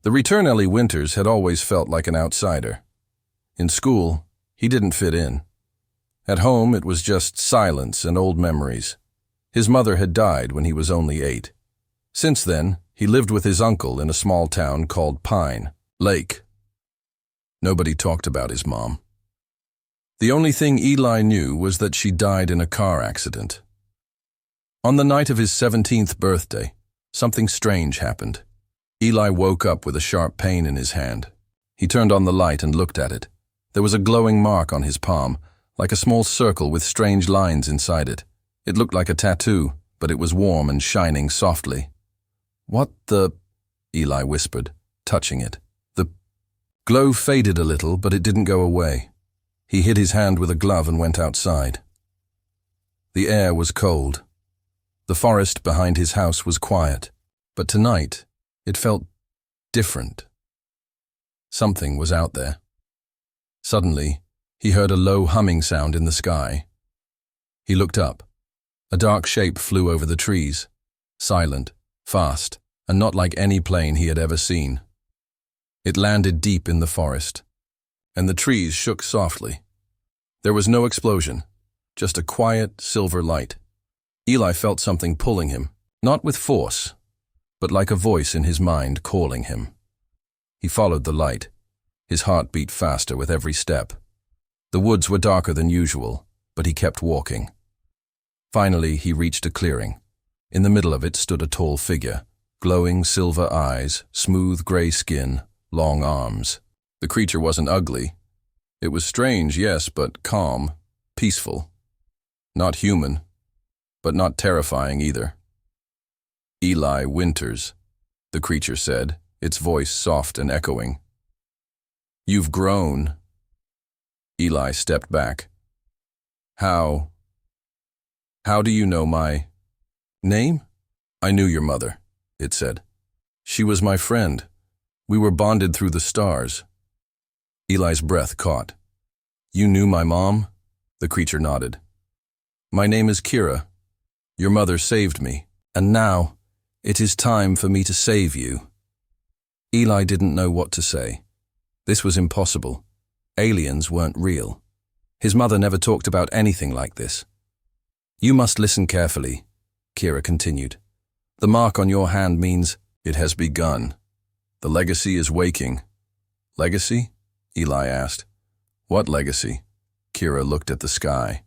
The return Ellie Winters had always felt like an outsider. In school, he didn't fit in. At home, it was just silence and old memories. His mother had died when he was only 8. Since then, he lived with his uncle in a small town called Pine Lake. Nobody talked about his mom. The only thing Eli knew was that she died in a car accident. On the night of his 17th birthday, something strange happened. Eli woke up with a sharp pain in his hand. He turned on the light and looked at it. There was a glowing mark on his palm, like a small circle with strange lines inside it. It looked like a tattoo, but it was warm and shining softly. "What the?" Eli whispered, touching it. The glow faded a little, but it didn't go away. He hid his hand with a glove and went outside. The air was cold. The forest behind his house was quiet, but tonight it felt different. Something was out there. Suddenly, he heard a low humming sound in the sky. He looked up. A dark shape flew over the trees, silent, fast, and not like any plane he had ever seen. It landed deep in the forest, and the trees shook softly. There was no explosion, just a quiet, silver light. Eli felt something pulling him, not with force, but like a voice in his mind calling him. He followed the light. His heart beat faster with every step. The woods were darker than usual, but he kept walking. Finally, he reached a clearing. In the middle of it stood a tall figure, glowing silver eyes, smooth gray skin, long arms. The creature wasn't ugly. It was strange, yes, but calm, peaceful. Not human, but not terrifying either. "Eli Winters," the creature said, its voice soft and echoing. "You've grown." Eli stepped back. How do you know my name?" "I knew your mother," it said. "She was my friend. We were bonded through the stars." Eli's breath caught. "You knew my mom?" The creature nodded. "My name is Kira. Your mother saved me, and now it is time for me to save you." Eli didn't know what to say. This was impossible. Aliens weren't real. His mother never talked about anything like this. "You must listen carefully," Kira continued. "The mark on your hand means it has begun. The legacy is waking." "Legacy?" Eli asked. "What legacy?" Kira looked at the sky.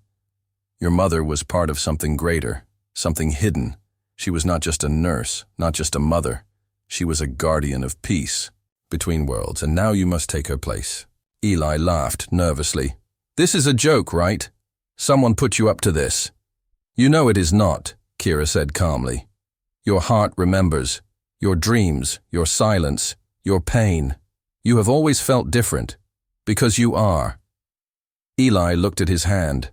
"Your mother was part of something greater, something hidden. She was not just a nurse, not just a mother. She was a guardian of peace between worlds, and now you must take her place." Eli laughed nervously. "This is a joke, right? Someone put you up to this." "You know it is not," Kira said calmly. "Your heart remembers, your dreams, your silence, your pain. You have always felt different, because you are." Eli looked at his hand.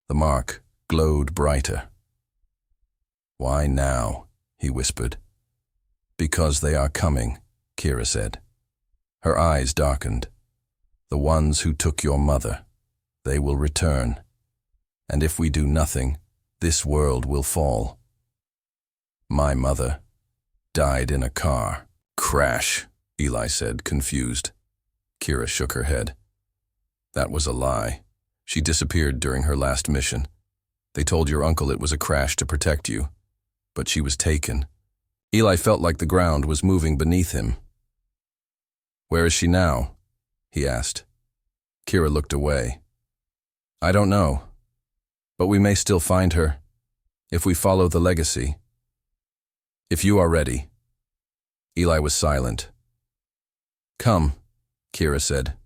The mark glowed brighter. "Why now?" he whispered. "Because they are coming," Kira said. Her eyes darkened. "The ones who took your mother, they will return. And if we do nothing, this world will fall." "My mother died in a car crash," Eli said, confused. Kira shook her head. "That was a lie. She disappeared during her last mission. They told your uncle it was a crash to protect you, but she was taken." Eli felt like the ground was moving beneath him. "Where is she now?" he asked. Kira looked away. "I don't know, but we may still find her, if we follow the legacy. If you are ready." Eli was silent. "Come," Kira said.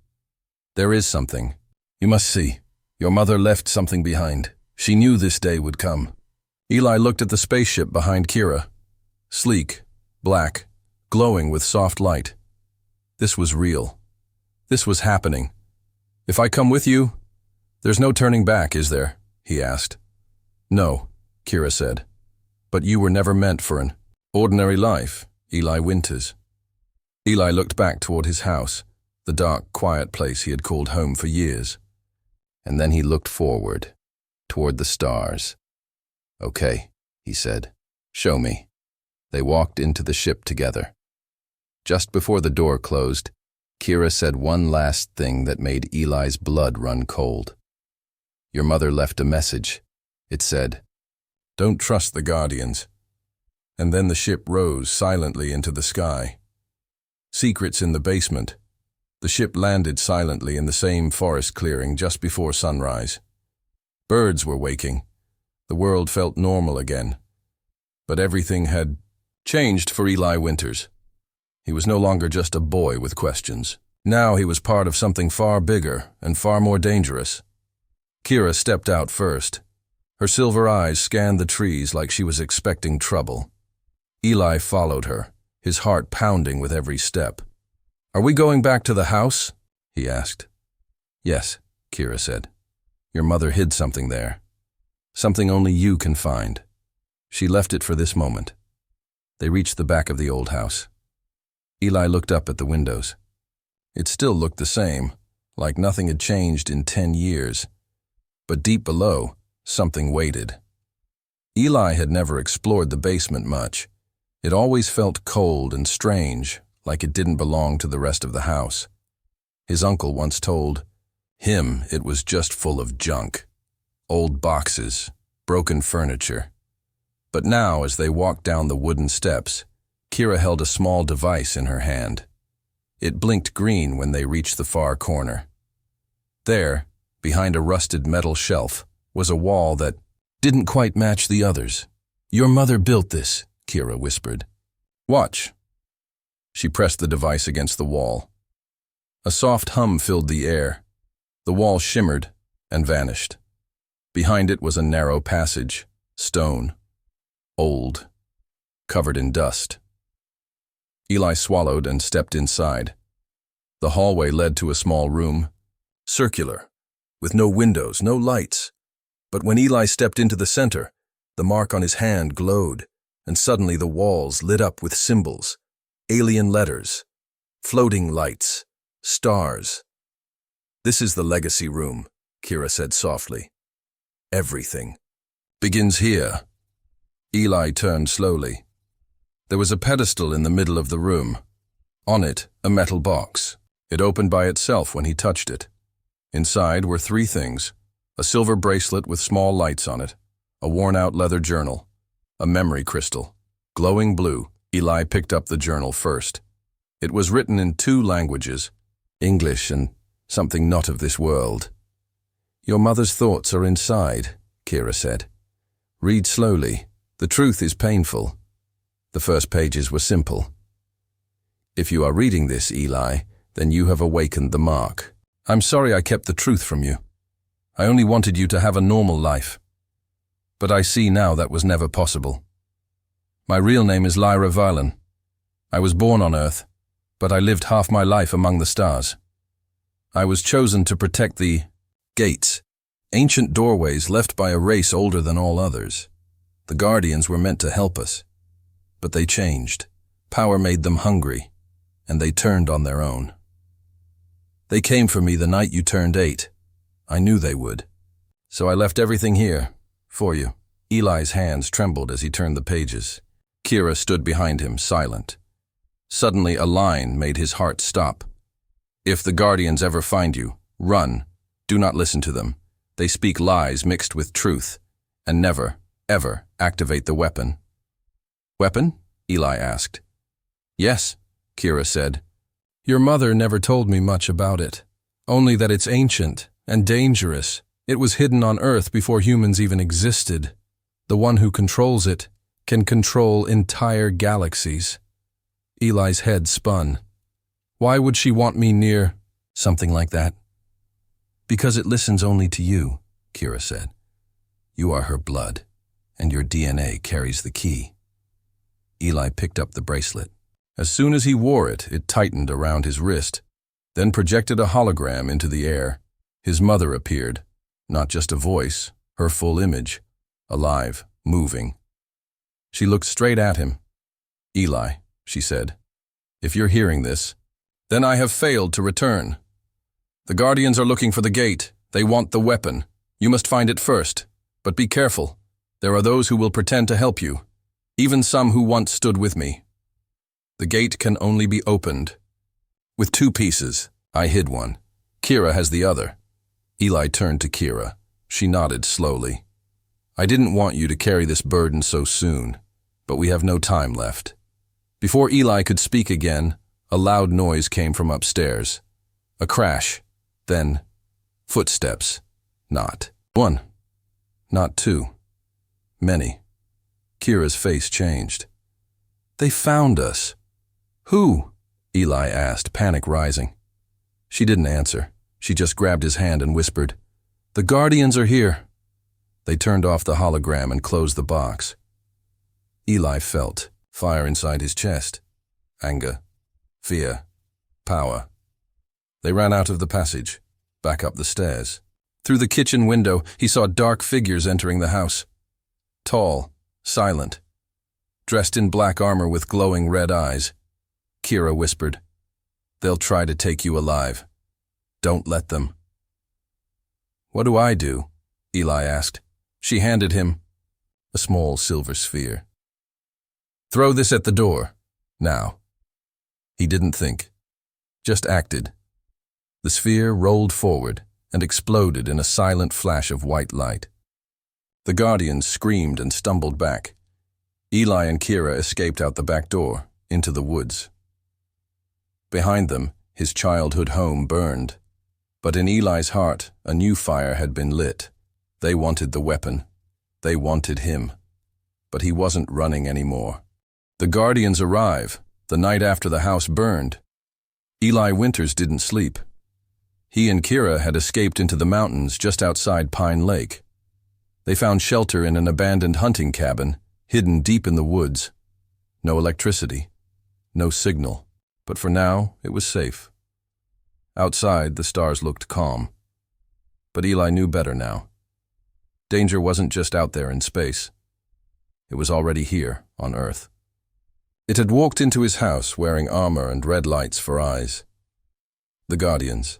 "There is something. You must see. Your mother left something behind. She knew this day would come." Eli looked at the spaceship behind Kira. Sleek, black, glowing with soft light. This was real. This was happening. "If I come with you, there's no turning back, is there?" he asked. "No," Kira said. "But you were never meant for an ordinary life, Eli Winters." Eli looked back toward his house, the dark, quiet place he had called home for years. And then he looked forward, toward the stars. "Okay," he said. "Show me." They walked into the ship together. Just before the door closed, Kira said one last thing that made Eli's blood run cold. "Your mother left a message," it said. "Don't trust the Guardians." And then the ship rose silently into the sky. Secrets in the basement. The ship landed silently in the same forest clearing just before sunrise. Birds were waking. The world felt normal again. But everything had changed for Eli Winters. He was no longer just a boy with questions. Now he was part of something far bigger and far more dangerous. Kira stepped out first. Her silver eyes scanned the trees like she was expecting trouble. Eli followed her, his heart pounding with every step. "Are we going back to the house?" he asked. "Yes," Kira said. "Your mother hid something there. Something only you can find. She left it for this moment." They reached the back of the old house. Eli looked up at the windows. It still looked the same, like nothing had changed in 10 years. But deep below, something waited. Eli had never explored the basement much. It always felt cold and strange, like it didn't belong to the rest of the house. His uncle once told him it was just full of junk. Old boxes, broken furniture. But now, as they walked down the wooden steps, Kira held a small device in her hand. It blinked green when they reached the far corner. There, behind a rusted metal shelf, was a wall that didn't quite match the others. "Your mother built this," Kira whispered. "Watch." She pressed the device against the wall. A soft hum filled the air. The wall shimmered and vanished. Behind it was a narrow passage, stone, old, covered in dust. Eli swallowed and stepped inside. The hallway led to a small room, circular, with no windows, no lights. But when Eli stepped into the center, the mark on his hand glowed, and suddenly the walls lit up with symbols, alien letters, floating lights, stars. "This is the legacy room," Kira said softly. "Everything begins here." Eli turned slowly. There was a pedestal in the middle of the room. On it, a metal box. It opened by itself when he touched it. Inside were 3 things: a silver bracelet with small lights on it, a worn-out leather journal, a memory crystal. Glowing blue, Eli picked up the journal first. It was written in 2 languages, English and something not of this world. "Your mother's thoughts are inside," Kira said. "Read slowly. The truth is painful." The first pages were simple. "If you are reading this, Eli, then you have awakened the mark. I'm sorry I kept the truth from you. I only wanted you to have a normal life. But I see now that was never possible. My real name is Lyra Violin. I was born on Earth, but I lived half my life among the stars. I was chosen to protect the gates, ancient doorways left by a race older than all others. The Guardians were meant to help us. But they changed. Power made them hungry, and they turned on their own. They came for me the night you turned 8. I knew they would. So I left everything here, for you." Eli's hands trembled as he turned the pages. Kira stood behind him, silent. Suddenly a line made his heart stop. "If the Guardians ever find you, run. Do not listen to them. They speak lies mixed with truth. And never, ever activate the weapon." "Weapon?" Eli asked. "Yes," Kira said. "Your mother never told me much about it. Only that it's ancient and dangerous. It was hidden on Earth before humans even existed. The one who controls it can control entire galaxies." Eli's head spun. "Why would she want me near something like that?" "Because it listens only to you," Kira said. "You are her blood, and your DNA carries the key." Eli picked up the bracelet. As soon as he wore it, it tightened around his wrist, then projected a hologram into the air. His mother appeared, not just a voice, her full image, alive, moving. She looked straight at him. "Eli," she said, "if you're hearing this, then I have failed to return. The Guardians are looking for the gate. They want the weapon. You must find it first. But be careful. There are those who will pretend to help you, even some who once stood with me." The gate can only be opened with two pieces. I hid one. Kira has the other. Eli turned to Kira. She nodded slowly. I didn't want you to carry this burden so soon, but we have no time left. Before Eli could speak again, a loud noise came from upstairs. A crash, then footsteps. Not one, not two, many. Kira's face changed. They found us. Who? Eli asked, panic rising. She didn't answer. She just grabbed his hand and whispered, "The Guardians are here." They turned off the hologram and closed the box. Eli felt fire inside his chest. Anger, fear, power. They ran out of the passage, back up the stairs. Through the kitchen window, he saw dark figures entering the house. Tall, silent, dressed in black armor with glowing red eyes. Kira whispered, "They'll try to take you alive. Don't let them." "What do I do?" Eli asked. She handed him a small silver sphere. "Throw this at the door, now." He didn't think, just acted. The sphere rolled forward and exploded in a silent flash of white light. The Guardians screamed and stumbled back. Eli and Kira escaped out the back door, into the woods. Behind them, his childhood home burned. But in Eli's heart, a new fire had been lit. They wanted the weapon. They wanted him. But he wasn't running anymore. The Guardians arrive, the night after the house burned. Eli Winters didn't sleep. He and Kira had escaped into the mountains just outside Pine Lake. They found shelter in an abandoned hunting cabin, hidden deep in the woods. No electricity, no signal, but for now it was safe. Outside, the stars looked calm. But Eli knew better now. Danger wasn't just out there in space. It was already here, on Earth. It had walked into his house wearing armor and red lights for eyes. The Guardians.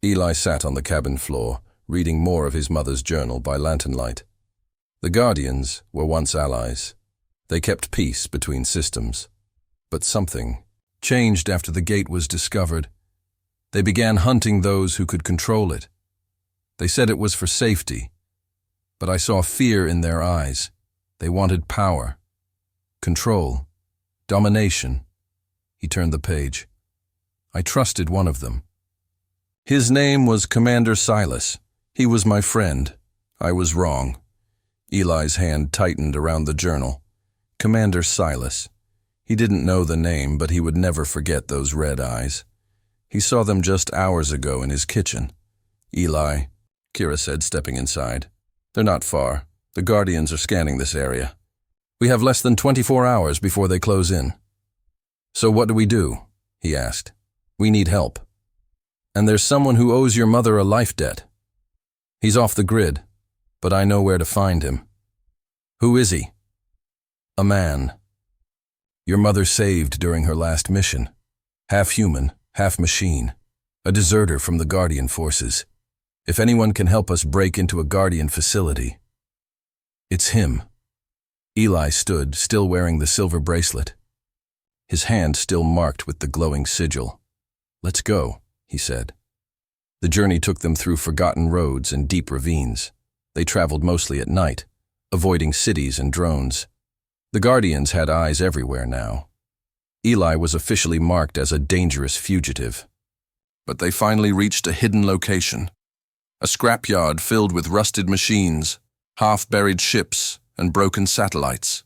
Eli sat on the cabin floor, reading more of his mother's journal by lantern light. The Guardians were once allies. They kept peace between systems. But something changed after the gate was discovered. They began hunting those who could control it. They said it was for safety, but I saw fear in their eyes. They wanted power, control, domination. He turned the page. I trusted one of them. His name was Commander Silas. He was my friend. I was wrong. Eli's hand tightened around the journal. Commander Silas. He didn't know the name, but he would never forget those red eyes. He saw them just hours ago in his kitchen. Eli, Kira said, stepping inside. They're not far. The Guardians are scanning this area. We have less than 24 hours before they close in. So what do we do? He asked. We need help. And there's someone who owes your mother a life debt. He's off the grid, but I know where to find him. Who is he? A man. Your mother saved during her last mission. Half human, half machine. A deserter from the Guardian forces. If anyone can help us break into a Guardian facility, it's him. Eli stood, still wearing the silver bracelet. His hand still marked with the glowing sigil. Let's go, he said. The journey took them through forgotten roads and deep ravines. They traveled mostly at night, avoiding cities and drones. The Guardians had eyes everywhere now. Eli was officially marked as a dangerous fugitive. But they finally reached a hidden location. A scrapyard filled with rusted machines, half-buried ships, and broken satellites.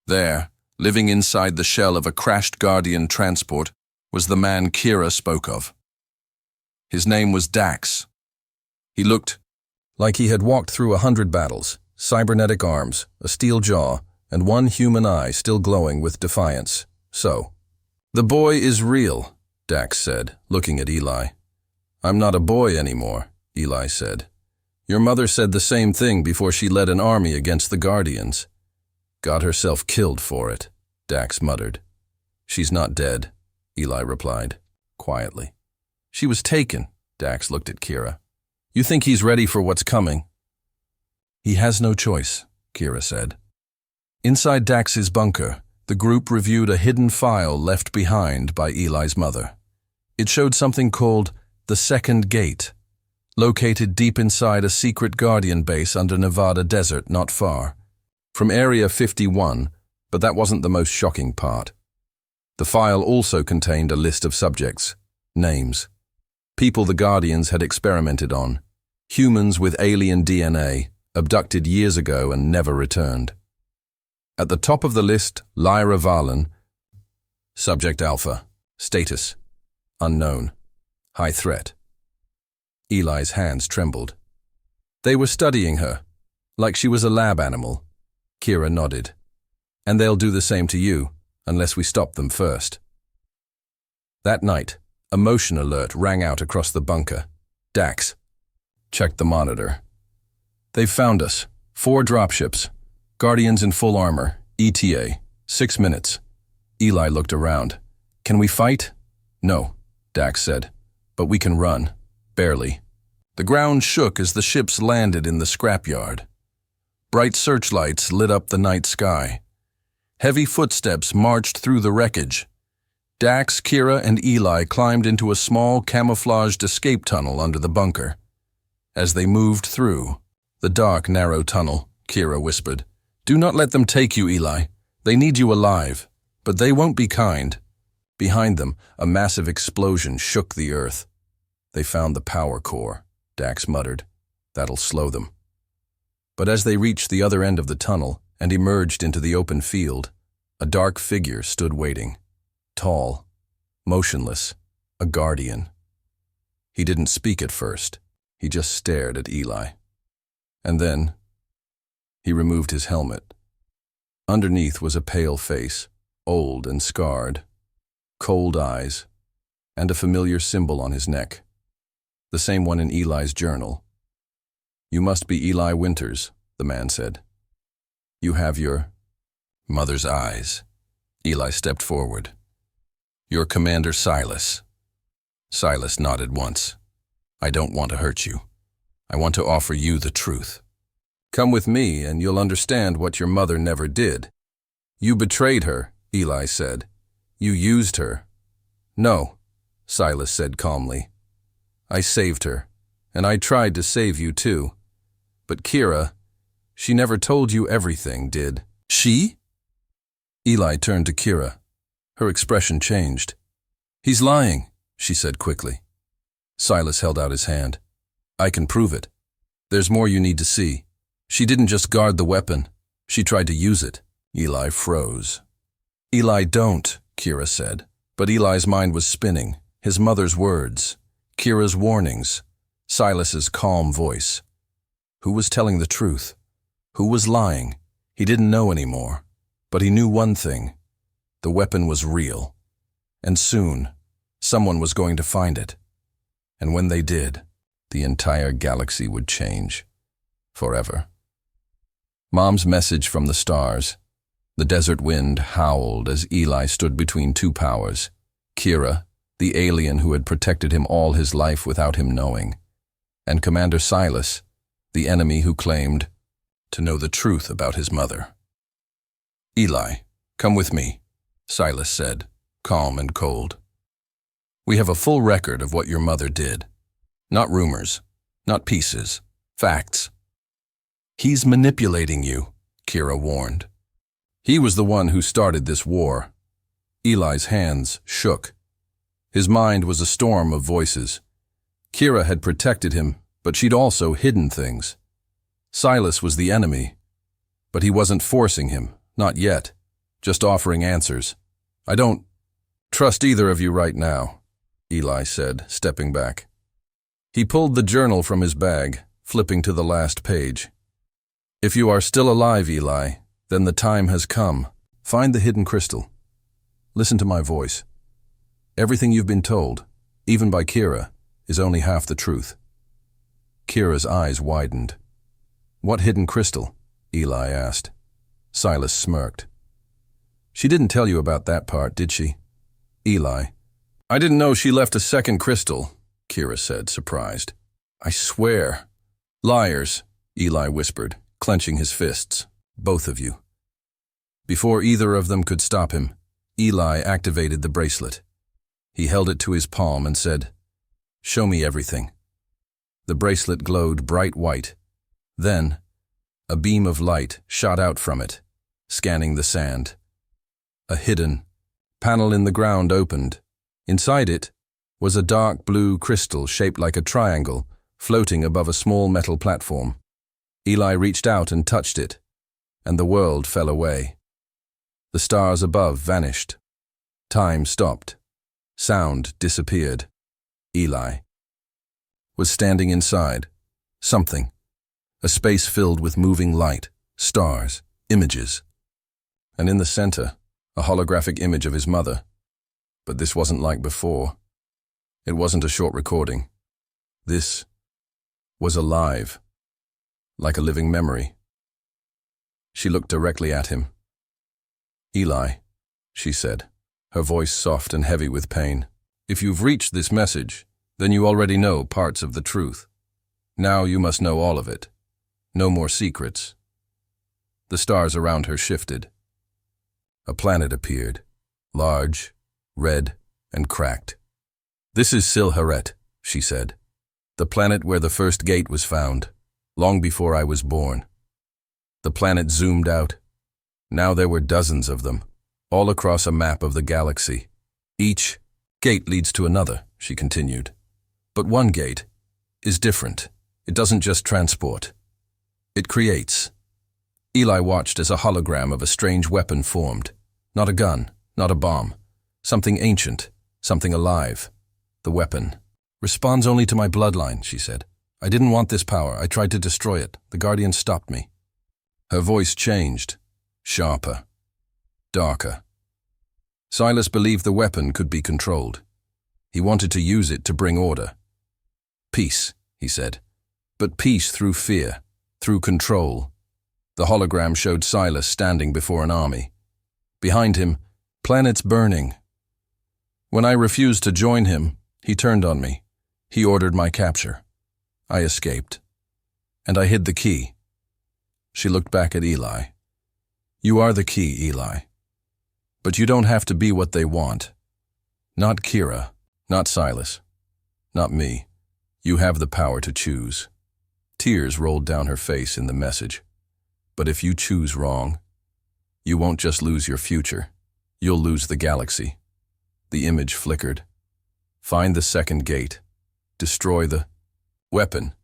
There, living inside the shell of a crashed Guardian transport, was the man Kira spoke of. His name was Dax. He looked like he had walked through 100 battles, cybernetic arms, a steel jaw, and one human eye still glowing with defiance. So, the boy is real, Dax said, looking at Eli. I'm not a boy anymore, Eli said. Your mother said the same thing before she led an army against the Guardians. Got herself killed for it, Dax muttered. She's not dead, Eli replied, quietly. She was taken, Dax looked at Kira. You think he's ready for what's coming? He has no choice, Kira said. Inside Dax's bunker, The group reviewed a hidden file left behind by Eli's mother. It showed something called the Second Gate, located deep inside a secret Guardian base under Nevada desert not far from Area 51, but that wasn't the most shocking part. The file also contained a list of subjects, names, people the Guardians had experimented on, humans with alien DNA, abducted years ago and never returned. At the top of the list, Lyra Valen, Subject Alpha, status, unknown, high threat. Eli's hands trembled. They were studying her, like she was a lab animal. Kira nodded. And they'll do the same to you, unless we stop them first. That night, a motion alert rang out across the bunker. Dax checked the monitor. They've found us. 4 dropships. Guardians in full armor. ETA. 6 minutes. Eli looked around. Can we fight? No, Dax said. But we can run. Barely. The ground shook as the ships landed in the scrapyard. Bright searchlights lit up the night sky. Heavy footsteps marched through the wreckage. Dax, Kira, and Eli climbed into a small camouflaged escape tunnel under the bunker. As they moved through the dark, narrow tunnel, Kira whispered, "Do not let them take you, Eli. They need you alive, but they won't be kind." Behind them, a massive explosion shook the earth. They found the power core, Dax muttered. That'll slow them. But as they reached the other end of the tunnel and emerged into the open field, a dark figure stood waiting. Tall, motionless, a guardian. He didn't speak at first. He just stared at Eli. And then he removed his helmet. Underneath was a pale face, old and scarred, cold eyes, and a familiar symbol on his neck. The same one in Eli's journal. "You must be Eli Winters," the man said. "You have your mother's eyes." Eli stepped forward. "Your Commander Silas." Silas nodded once. "I don't want to hurt you. I want to offer you the truth. Come with me and you'll understand what your mother never did." "You betrayed her," Eli said. "You used her." "No," Silas said calmly. "I saved her, and I tried to save you too. But Kira, she never told you everything, did she?" Eli turned to Kira. Her expression changed. "He's lying," she said quickly. Silas held out his hand. "I can prove it. There's more you need to see. She didn't just guard the weapon. She tried to use it." Eli froze. "Eli, don't," Kira said. But Eli's mind was spinning. His mother's words, Kira's warnings, Silas's calm voice. Who was telling the truth? Who was lying? He didn't know anymore. But he knew one thing. The weapon was real. And soon, someone was going to find it. And when they did, the entire galaxy would change. Forever. Mom's message from the stars. The desert wind howled as Eli stood between two powers. Kira, the alien who had protected him all his life without him knowing. And Commander Silas, the enemy who claimed to know the truth about his mother. "Eli, come with me," Silas said, calm and cold. "We have a full record of what your mother did. Not rumors, not pieces, facts." "He's manipulating you," Kira warned. "He was the one who started this war." Eli's hands shook. His mind was a storm of voices. Kira had protected him, but she'd also hidden things. Silas was the enemy, but he wasn't forcing him, not yet, just offering answers. "I don't trust either of you right now," Eli said, stepping back. He pulled the journal from his bag, flipping to the last page. "If you are still alive, Eli, then the time has come. Find the hidden crystal. Listen to my voice. Everything you've been told, even by Kira, is only half the truth." Kira's eyes widened. "What hidden crystal?" Eli asked. Silas smirked. "She didn't tell you about that part, did she?" Eli. "I didn't know she left a second crystal," Kira said, surprised. "I swear." "Liars," Eli whispered, clenching his fists. "Both of you." Before either of them could stop him, Eli activated the bracelet. He held it to his palm and said, "Show me everything." The bracelet glowed bright white. Then, a beam of light shot out from it, scanning the sand. A hidden panel in the ground opened. Inside it was a dark blue crystal shaped like a triangle, floating above a small metal platform. Eli reached out and touched it, and the world fell away. The stars above vanished. Time stopped. Sound disappeared. Eli was standing inside something, a space filled with moving light, stars, images. And in the center, a holographic image of his mother. But this wasn't like before. It wasn't a short recording. This was alive, like a living memory. She looked directly at him. "Eli," she said, her voice soft and heavy with pain, "if you've reached this message, then you already know parts of the truth. Now you must know all of it. No more secrets." The stars around her shifted. A planet appeared, large, red, and cracked. "This is Silharet," she said, "the planet where the first gate was found, long before I was born." The planet zoomed out. Now there were dozens of them, all across a map of the galaxy. "Each gate leads to another," she continued. "But one gate is different. It doesn't just transport. It creates." Eli watched as a hologram of a strange weapon formed. Not a gun, not a bomb. Something ancient, something alive. The weapon responds only to my bloodline, she said. "I didn't want this power. I tried to destroy it. The Guardians stopped me." Her voice changed, sharper, darker. Silas believed the weapon could be controlled. He wanted to use it to bring order. "Peace," he said. But peace through fear, through control. The hologram showed Silas standing before an army. Behind him, planets burning. When I refused to join him, he turned on me. He ordered my capture. I escaped. And I hid the key. She looked back at Eli. "You are the key, Eli. But you don't have to be what they want. Not Kira, not Silas, not me. You have the power to choose." Tears rolled down her face in the message. "But if you choose wrong, you won't just lose your future. You'll lose the galaxy." The image flickered. "Find the second gate. Destroy the weapon.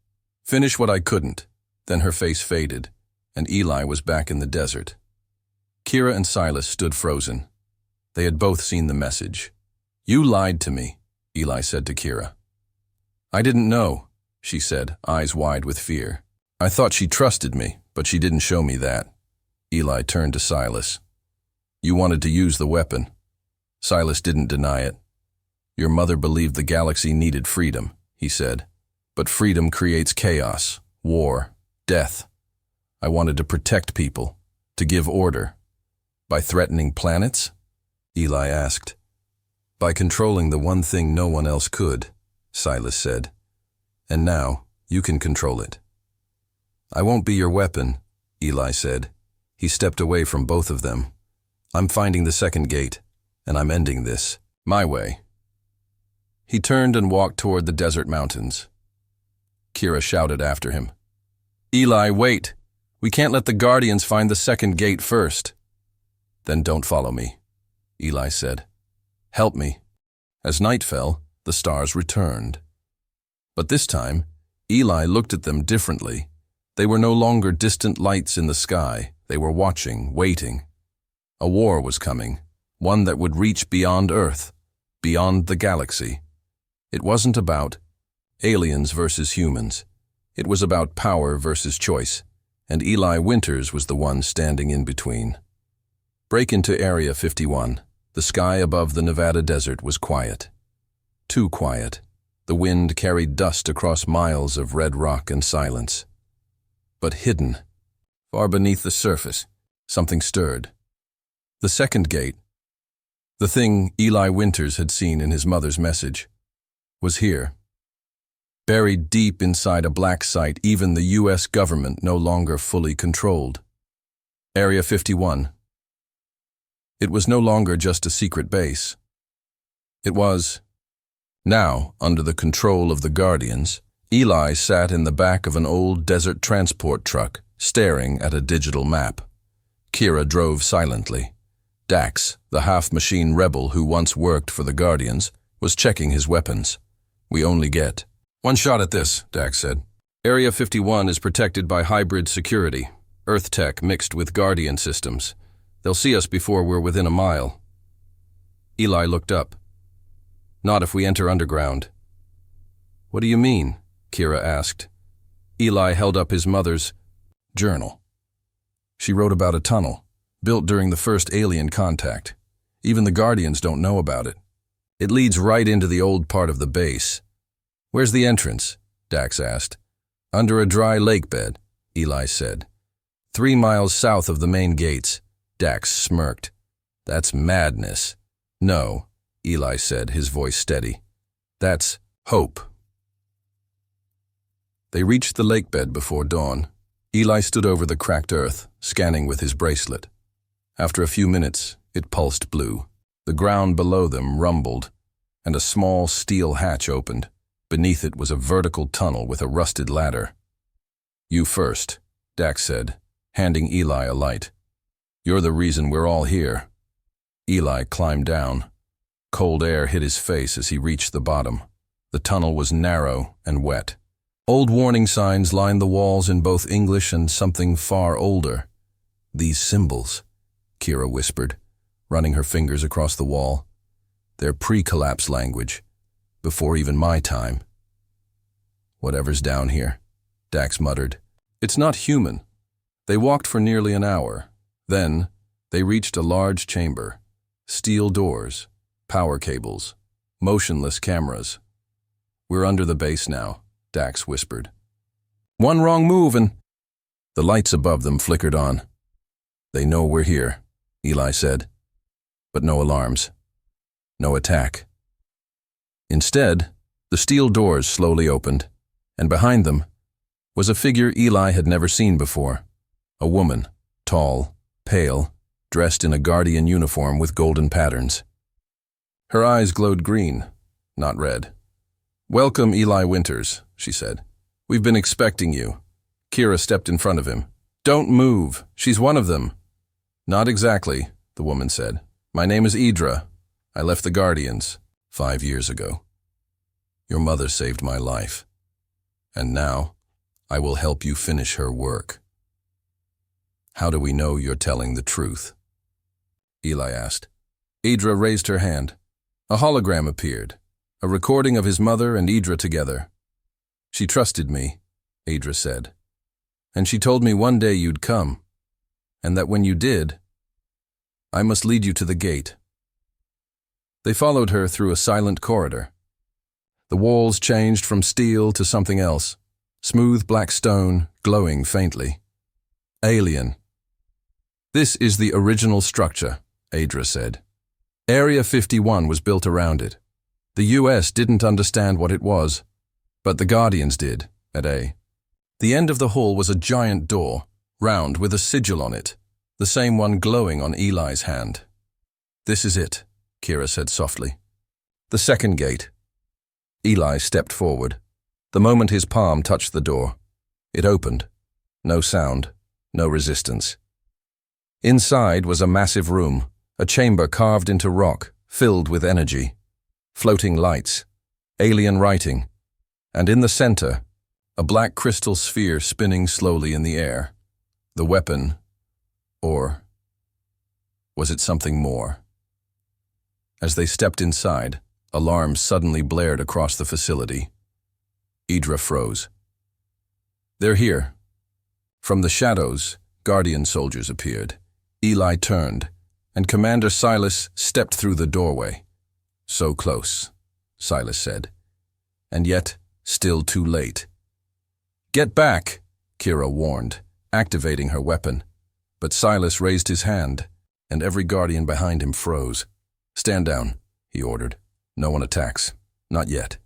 Finish what I couldn't." Then her face faded, and Eli was back in the desert. Kira and Silas stood frozen. They had both seen the message. "You lied to me," Eli said to Kira. "I didn't know," she said, eyes wide with fear. "I thought she trusted me, but she didn't show me that." Eli turned to Silas. "You wanted to use the weapon." Silas didn't deny it. "Your mother believed the galaxy needed freedom," he said. "But freedom creates chaos, war, death. I wanted to protect people, to give order." "By threatening planets?" Eli asked. "By controlling the one thing no one else could," Silas said. "And now you can control it." "I won't be your weapon," Eli said. He stepped away from both of them. "I'm finding the second gate, and I'm ending this, my way." He turned and walked toward the desert mountains. Kira shouted after him. "Eli, wait! We can't let the Guardians find the second gate first." "Then don't follow me," Eli said. "Help me." As night fell, the stars returned. But this time, Eli looked at them differently. They were no longer distant lights in the sky. They were watching, waiting. A war was coming, one that would reach beyond Earth, beyond the galaxy. It wasn't about aliens versus humans. It was about power versus choice, and Eli Winters was the one standing in between. Break into Area 51. The sky above the Nevada desert was quiet. Too quiet. The wind carried dust across miles of red rock and silence. But hidden, far beneath the surface, something stirred. The second gate, the thing Eli Winters had seen in his mother's message, was here. Buried deep inside a black site even the U.S. government no longer fully controlled. Area 51. It was no longer just a secret base. It was. Now, under the control of the Guardians, Eli sat in the back of an old desert transport truck, staring at a digital map. Kira drove silently. Dax, the half-machine rebel who once worked for the Guardians, was checking his weapons. "We only get one shot at this," Dax said. "Area 51 is protected by hybrid security, Earth tech mixed with Guardian systems. They'll see us before we're within a mile." Eli looked up. "Not if we enter underground." "What do you mean?" Kira asked. Eli held up his mother's journal. She wrote about a tunnel, built during the first alien contact. Even the Guardians don't know about it. It leads right into the old part of the base. "Where's the entrance?" Dax asked. "Under a dry lake bed," Eli said. 3 miles south of the main gates." Dax smirked. "That's madness." "No," Eli said, his voice steady. "That's hope." They reached the lake bed before dawn. Eli stood over the cracked earth, scanning with his bracelet. After a few minutes, it pulsed blue. The ground below them rumbled, and a small steel hatch opened. Beneath it was a vertical tunnel with a rusted ladder. "You first," Dax said, handing Eli a light. "You're the reason we're all here." Eli climbed down. Cold air hit his face as he reached the bottom. The tunnel was narrow and wet. Old warning signs lined the walls in both English and something far older. "These symbols," Kira whispered, running her fingers across the wall. "They're pre-collapse language, before even my time." "Whatever's down here," Dax muttered. "It's not human." They walked for nearly an hour. Then, they reached a large chamber. Steel doors, power cables, motionless cameras. "We're under the base now," Dax whispered. "One wrong move and—" The lights above them flickered on. "They know we're here," Eli said. "But no alarms. No attack." Instead, the steel doors slowly opened, and behind them was a figure Eli had never seen before. A woman, tall, pale, dressed in a Guardian uniform with golden patterns. Her eyes glowed green, not red. "Welcome, Eli Winters," she said. "We've been expecting you." Kira stepped in front of him. "Don't move. She's one of them." "Not exactly," the woman said. "My name is Idra. I left the Guardians 5 years ago. Your mother saved my life. And now, I will help you finish her work." "How do we know you're telling the truth?" Eli asked. Idra raised her hand. A hologram appeared, a recording of his mother and Idra together. "She trusted me," Idra said. "And she told me one day you'd come, and that when you did, I must lead you to the gate." They followed her through a silent corridor. The walls changed from steel to something else, smooth black stone, glowing faintly. "Alien." "This is the original structure," Idra said. "Area 51 was built around it. The US didn't understand what it was, but the Guardians did, at A. The end of the hall was a giant door, round with a sigil on it, the same one glowing on Eli's hand. "This is it," Kira said softly. "The second gate." Eli stepped forward. The moment his palm touched the door, it opened. No sound, no resistance. Inside was a massive room, a chamber carved into rock, filled with energy. Floating lights, alien writing, and in the center, a black crystal sphere spinning slowly in the air. The weapon, or was it something more? As they stepped inside, alarms suddenly blared across the facility. Idra froze. "They're here." From the shadows, Guardian soldiers appeared. Eli turned, and Commander Silas stepped through the doorway. "So close," Silas said, "and yet still too late." "Get back," Kira warned, activating her weapon. But Silas raised his hand, and every Guardian behind him froze. "Stand down," he ordered. "No one attacks. Not yet."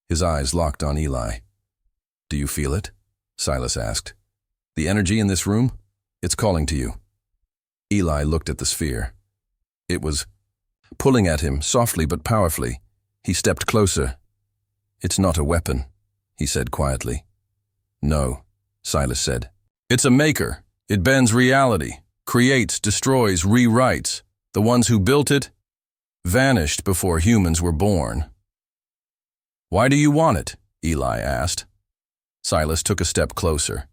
His eyes locked on Eli. "Do you feel it?" Silas asked. "The energy in this room? It's calling to you." Eli looked at the sphere. It was pulling at him, softly but powerfully. He stepped closer. "It's not a weapon," he said quietly. "No," Silas said. "It's a maker. It bends reality, creates, destroys, rewrites. The ones who built it vanished before humans were born." "Why do you want it?" Eli asked. Silas took a step closer.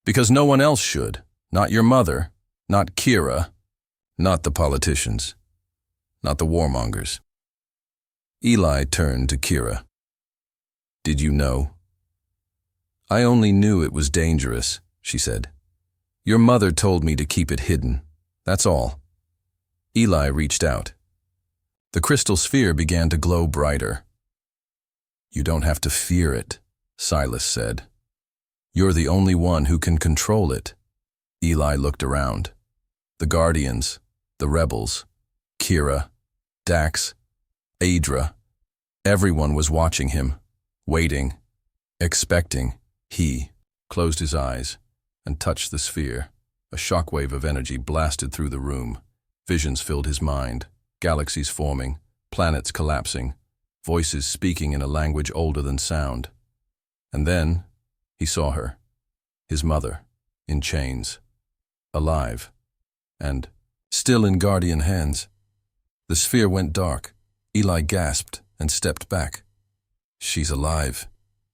"Because no one else should. Not your mother, not Kira, not the politicians, not the warmongers." Eli turned to Kira. "Did you know?" "I only knew it was dangerous," she said. "Your mother told me to keep it hidden. That's all." Eli reached out. The crystal sphere began to glow brighter. "You don't have to fear it," Silas said. "You're the only one who can control it." Eli looked around. The Guardians, the Rebels, Kira, Dax, Adra. Everyone was watching him, waiting, expecting. He closed his eyes and touched the sphere. A shockwave of energy blasted through the room. Visions filled his mind, galaxies forming, planets collapsing, voices speaking in a language older than sound. And then he saw her, his mother, in chains, alive, and still in Guardian hands. The sphere went dark. Eli gasped and stepped back. "She's alive,"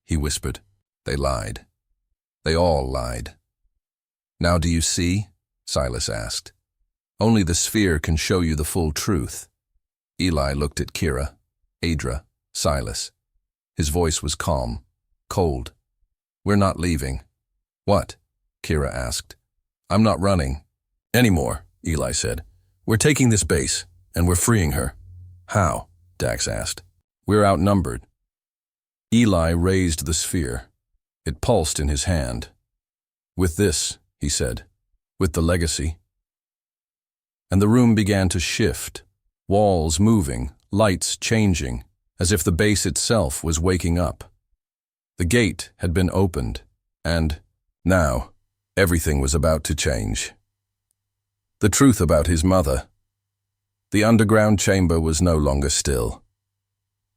he whispered. "They lied. They all lied." "Now do you see?" Silas asked. "Only the sphere can show you the full truth." Eli looked at Kira, Adra, Silas. His voice was calm, cold. "We're not leaving." "What?" Kira asked. "I'm not running anymore," Eli said. "We're taking this base, and we're freeing her." "How?" Dax asked. "We're outnumbered." Eli raised the sphere. It pulsed in his hand. "With this," he said, "with the legacy." And the room began to shift, walls moving, lights changing, as if the base itself was waking up. The gate had been opened, and now everything was about to change. The truth about his mother. The underground chamber was no longer still.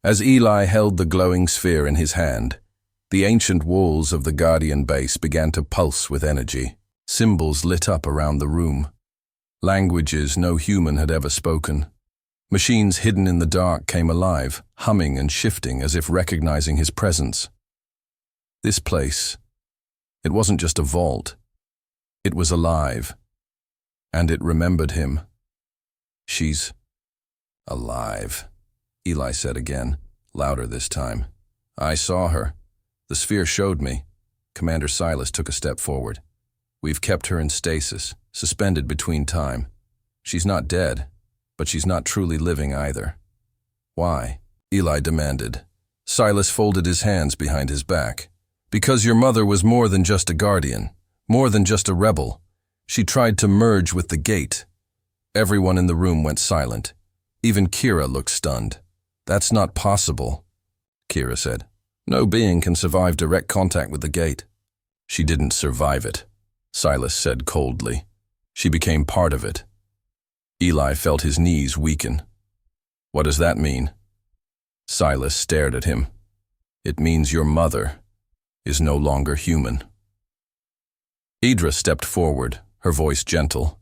As Eli held the glowing sphere in his hand, the ancient walls of the Guardian base began to pulse with energy. Symbols lit up around the room. Languages no human had ever spoken. Machines hidden in the dark came alive, humming and shifting as if recognizing his presence. This place, it wasn't just a vault. It was alive. And it remembered him. "She's alive," Eli said again, louder this time. "I saw her. The sphere showed me." Commander Silas took a step forward. "We've kept her in stasis, suspended between time. She's not dead, but she's not truly living either." "Why?" Eli demanded. Silas folded his hands behind his back. "Because your mother was more than just a guardian, more than just a rebel. She tried to merge with the gate." Everyone in the room went silent. Even Kira looked stunned. "That's not possible," Kira said. "No being can survive direct contact with the gate." "She didn't survive it," Silas said coldly. "She became part of it." Eli felt his knees weaken. "What does that mean?" Silas stared at him. "It means your mother is no longer human." Adra stepped forward, her voice gentle.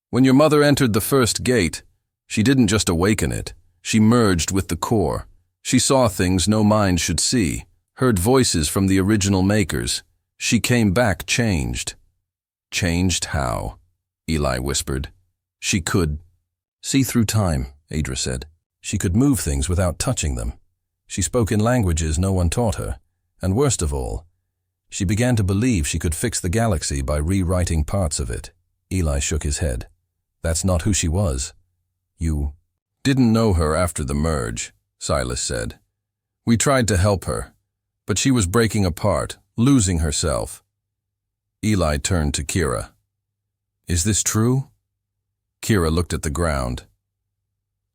"When your mother entered the first gate, she didn't just awaken it. She merged with the core. She saw things no mind should see, heard voices from the original makers. She came back changed." "Changed how?" Eli whispered. "She could see through time," Adra said. "She could move things without touching them. She spoke in languages no one taught her. And worst of all, she began to believe she could fix the galaxy by rewriting parts of it." Eli shook his head. "That's not who she was." "You didn't know her after the merge," Silas said. "We tried to help her, but she was breaking apart, losing herself." Eli turned to Kira. "Is this true?" Kira looked at the ground.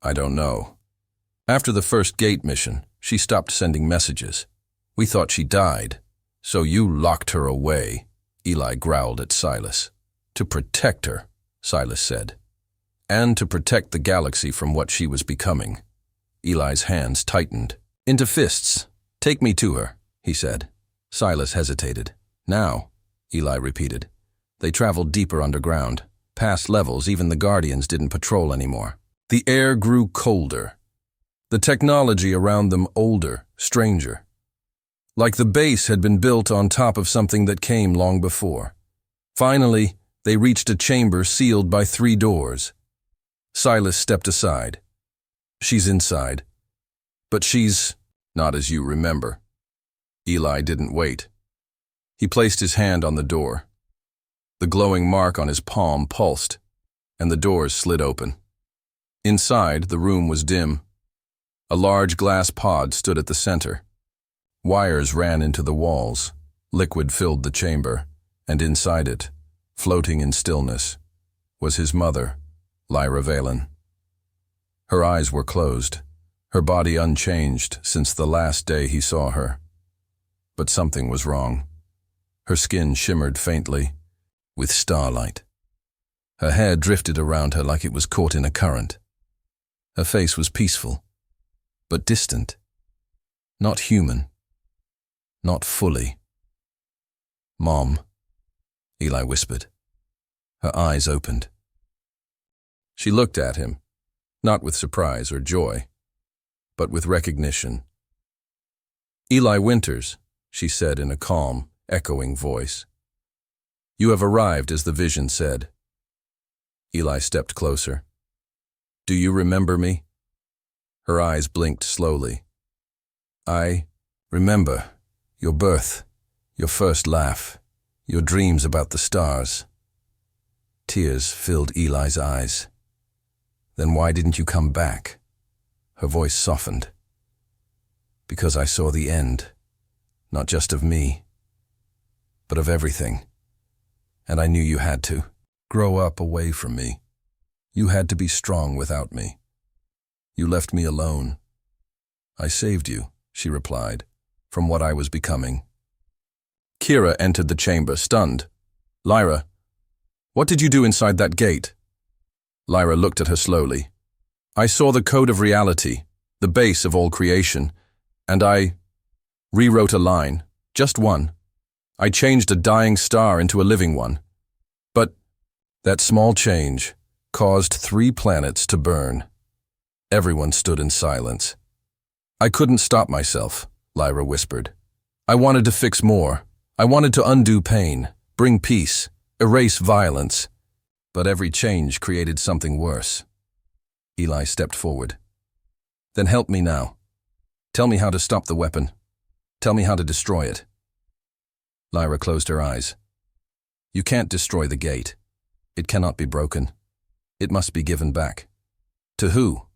"I don't know. After the first gate mission, she stopped sending messages. We thought she died. So you locked her away," Eli growled at Silas. "To protect her," Silas said. and to protect the galaxy from what she was becoming. Eli's hands tightened into fists. "Take me to her," he said. Silas hesitated. "Now," Eli repeated. They traveled deeper underground. Past levels, even the Guardians didn't patrol anymore. The air grew colder. The technology around them older, stranger. Like the base had been built on top of something that came long before. Finally, they reached a chamber sealed by 3 doors. Silas stepped aside. "She's inside. But she's not as you remember." Eli didn't wait. He placed his hand on the door. The glowing mark on his palm pulsed, and the doors slid open. Inside, the room was dim. A large glass pod stood at the center. Wires ran into the walls. Liquid filled the chamber, and inside it, floating in stillness, was his mother, Lyra Valen. Her eyes were closed, her body unchanged since the last day he saw her. But something was wrong. Her skin shimmered faintly, with starlight. Her hair drifted around her like it was caught in a current. Her face was peaceful, but distant. Not human. Not fully. "Mom," Eli whispered. Her eyes opened. She looked at him, not with surprise or joy, but with recognition. "Eli Winters," she said in a calm, echoing voice. "You have arrived, as the vision said." Eli stepped closer. "Do you remember me?" Her eyes blinked slowly. "I remember your birth, your first laugh, your dreams about the stars." Tears filled Eli's eyes. "Then why didn't you come back?" Her voice softened. "Because I saw the end, not just of me, but of everything. And I knew you had to grow up away from me. You had to be strong without me. You left me alone. I saved you," she replied, "from what I was becoming." Kira entered the chamber, stunned. "Lyra, what did you do inside that gate?" Lyra looked at her slowly. "I saw the code of reality, the base of all creation, and I rewrote a line, just one. I changed a dying star into a living one. But that small change caused 3 planets to burn." Everyone stood in silence. "I couldn't stop myself," Lyra whispered. "I wanted to fix more. I wanted to undo pain, bring peace, erase violence. But every change created something worse." Eli stepped forward. "Then help me now. Tell me how to stop the weapon. Tell me how to destroy it." Lyra closed her eyes. "You can't destroy the gate. It cannot be broken. It must be given back." "To who?"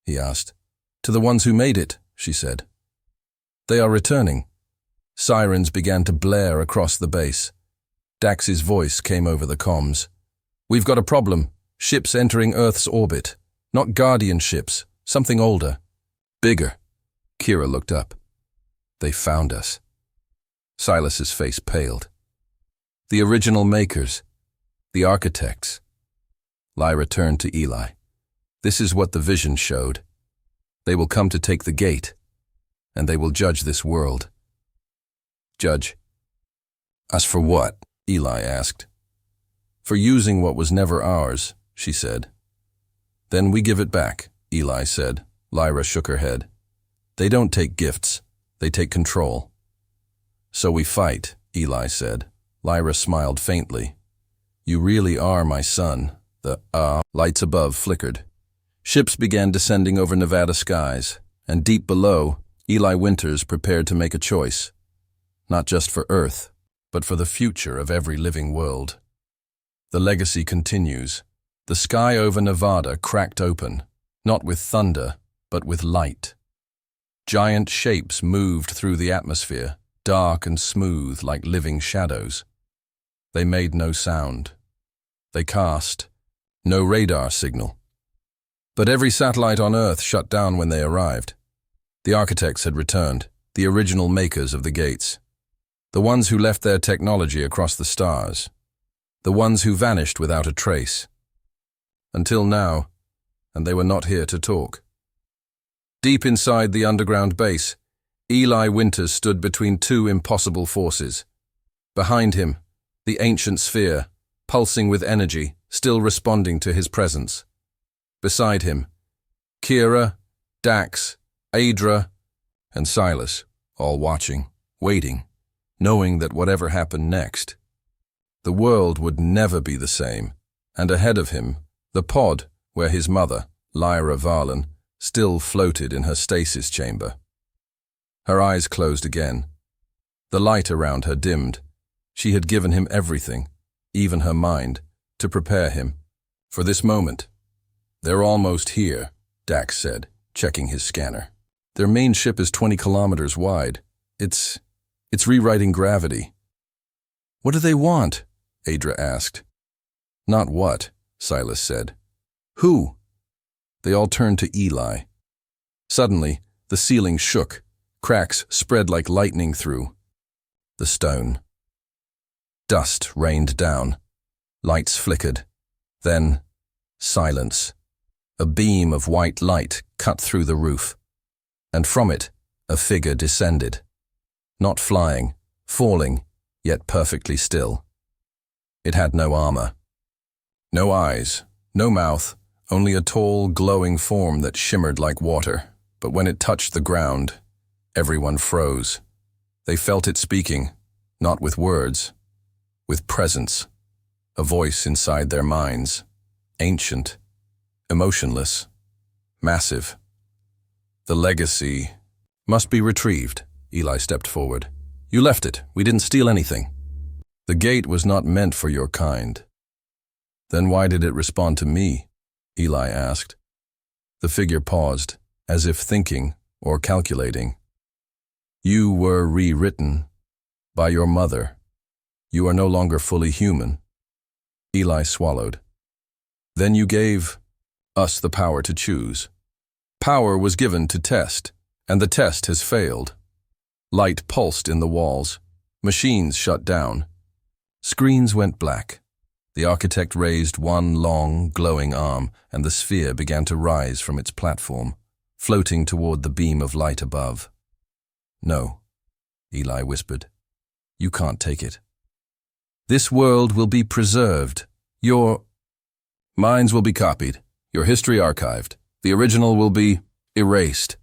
he asked. "To the ones who made it," she said. "They are returning." Sirens began to blare across the base. Dax's voice came over the comms. "We've got a problem. Ships entering Earth's orbit. Not Guardian ships, something older. Bigger." Kira looked up. "They found us." Silas's face paled. "The original makers. The architects." Lyra turned to Eli. "This is what the vision showed. They will come to take the gate, and they will judge this world." "Judge us for what?" Eli asked. "For using what was never ours," she said. "Then we give it back," Eli said. Lyra shook her head. "They don't take gifts, they take control." "So we fight," Eli said. Lyra smiled faintly. "You really are my son." The lights above flickered. Ships began descending over Nevada skies, and deep below, Eli Winters prepared to make a choice. Not just for Earth, but for the future of every living world. The legacy continues. The sky over Nevada cracked open, not with thunder, but with light. Giant shapes moved through the atmosphere, dark and smooth like living shadows. They made no sound. They cast no radar signal. But every satellite on Earth shut down when they arrived. The architects had returned, the original makers of the gates. The ones who left their technology across the stars. The ones who vanished without a trace. until now, and they were not here to talk. Deep inside the underground base, Eli Winters stood between two impossible forces. Behind him, the ancient sphere, pulsing with energy, still responding to his presence. Beside him, Kira, Dax, Adra, and Silas, all watching, waiting, knowing that whatever happened next, the world would never be the same, and ahead of him, the pod where his mother, Lyra Varlan, still floated in her stasis chamber. Her eyes closed again. The light around her dimmed. She had given him everything, even her mind, to prepare him for this moment. "They're almost here," Dax said, checking his scanner. "Their main ship is 20 kilometers wide. It's rewriting gravity." "What do they want?" Adra asked. "Not what," Silas said. "Who?" They all turned to Eli. Suddenly, the ceiling shook. Cracks spread like lightning through the stone. Dust rained down. Lights flickered. Then, silence. A beam of white light cut through the roof. And from it, a figure descended. Not flying, falling, yet perfectly still. It had no armor. No eyes, no mouth, only a tall, glowing form that shimmered like water. But when it touched the ground, everyone froze. They felt it speaking, not with words, with presence, a voice inside their minds, ancient, emotionless, massive. "The legacy must be retrieved," Eli stepped forward. "You left it. We didn't steal anything." "The gate was not meant for your kind." "Then why did it respond to me?" Eli asked. The figure paused, as if thinking or calculating. "You were rewritten by your mother. You are no longer fully human." Eli swallowed. "Then you gave us the power to choose. Power was given to test, and the test has failed." Light pulsed in the walls. Machines shut down. Screens went black. The architect raised one long, glowing arm, and the sphere began to rise from its platform, floating toward the beam of light above. "No," Eli whispered. "You can't take it. This world will be preserved. Your minds will be copied, your history archived. The original will be erased,"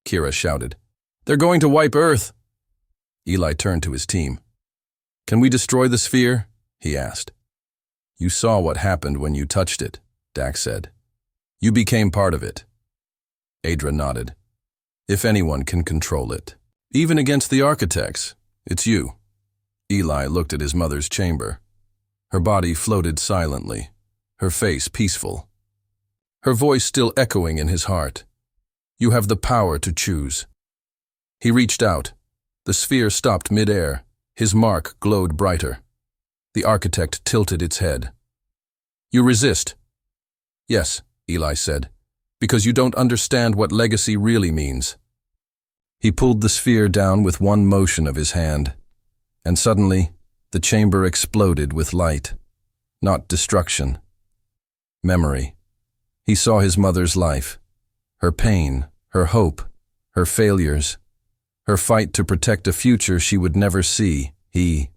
Kira shouted. "They're going to wipe Earth." Eli turned to his team. "Can we destroy the sphere?" he asked. "You saw what happened when you touched it," Dax said. "You became part of it." Adra nodded. "If anyone can control it, even against the architects, it's you." Eli looked at his mother's chamber. Her body floated silently, her face peaceful. Her voice still echoing in his heart. "You have the power to choose." He reached out. The sphere stopped mid-air. His mark glowed brighter. The architect tilted its head. "You resist." "Yes," Eli said, "because you don't understand what legacy really means." He pulled the sphere down with one motion of his hand, and suddenly the chamber exploded with light. Not destruction. Memory. He saw his mother's life, her pain, her hope, her failures, her fight to protect a future she would never see. He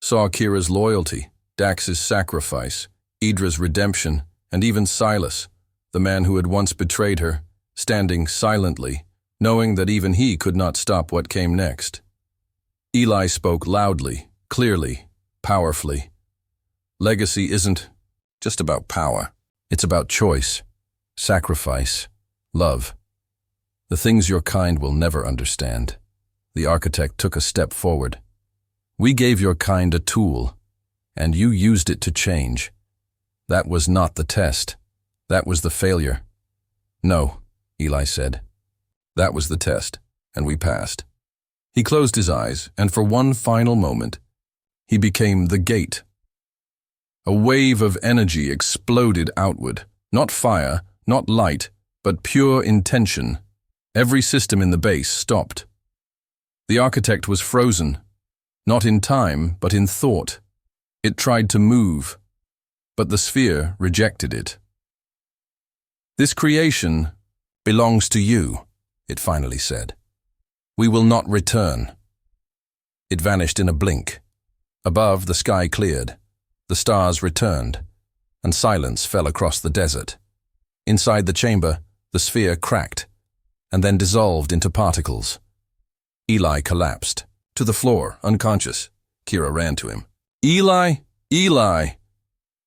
saw Kira's loyalty, Dax's sacrifice, Idra's redemption, and even Silas, the man who had once betrayed her, standing silently, knowing that even he could not stop what came next. Eli spoke loudly, clearly, powerfully. Legacy isn't just about power. It's about choice, sacrifice, love. The things your kind will never understand. The architect took a step forward. "We gave your kind a tool, and you used it to change. That was not the test. That was the failure." "No," Eli said. "That was the test, and we passed." He closed his eyes, and for one final moment, he became the gate. A wave of energy exploded outward. Not fire, not light, but pure intention. Every system in the base stopped. The architect was frozen, not in time, but in thought. It tried to move, but the sphere rejected it. "This creation belongs to you," it finally said. "We will not return." It vanished in a blink. Above, the sky cleared, the stars returned, and silence fell across the desert. Inside the chamber, the sphere cracked, and then dissolved into particles. Eli collapsed, to the floor, unconscious. Kira ran to him. "Eli! Eli!"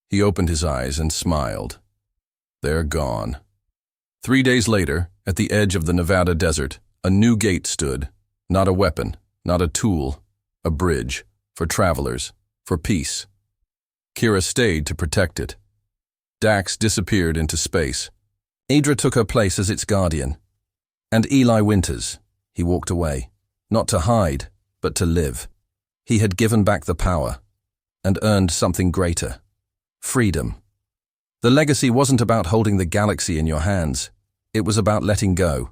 He opened his eyes and smiled. "They're gone." 3 days later, at the edge of the Nevada desert, a new gate stood. Not a weapon, not a tool, a bridge, for travelers, for peace. Kira stayed to protect it. Dax disappeared into space. Adra took her place as its guardian. And Eli Winters, he walked away, not to hide, but to live. He had given back the power, and earned something greater. Freedom. The legacy wasn't about holding the galaxy in your hands. It was about letting go.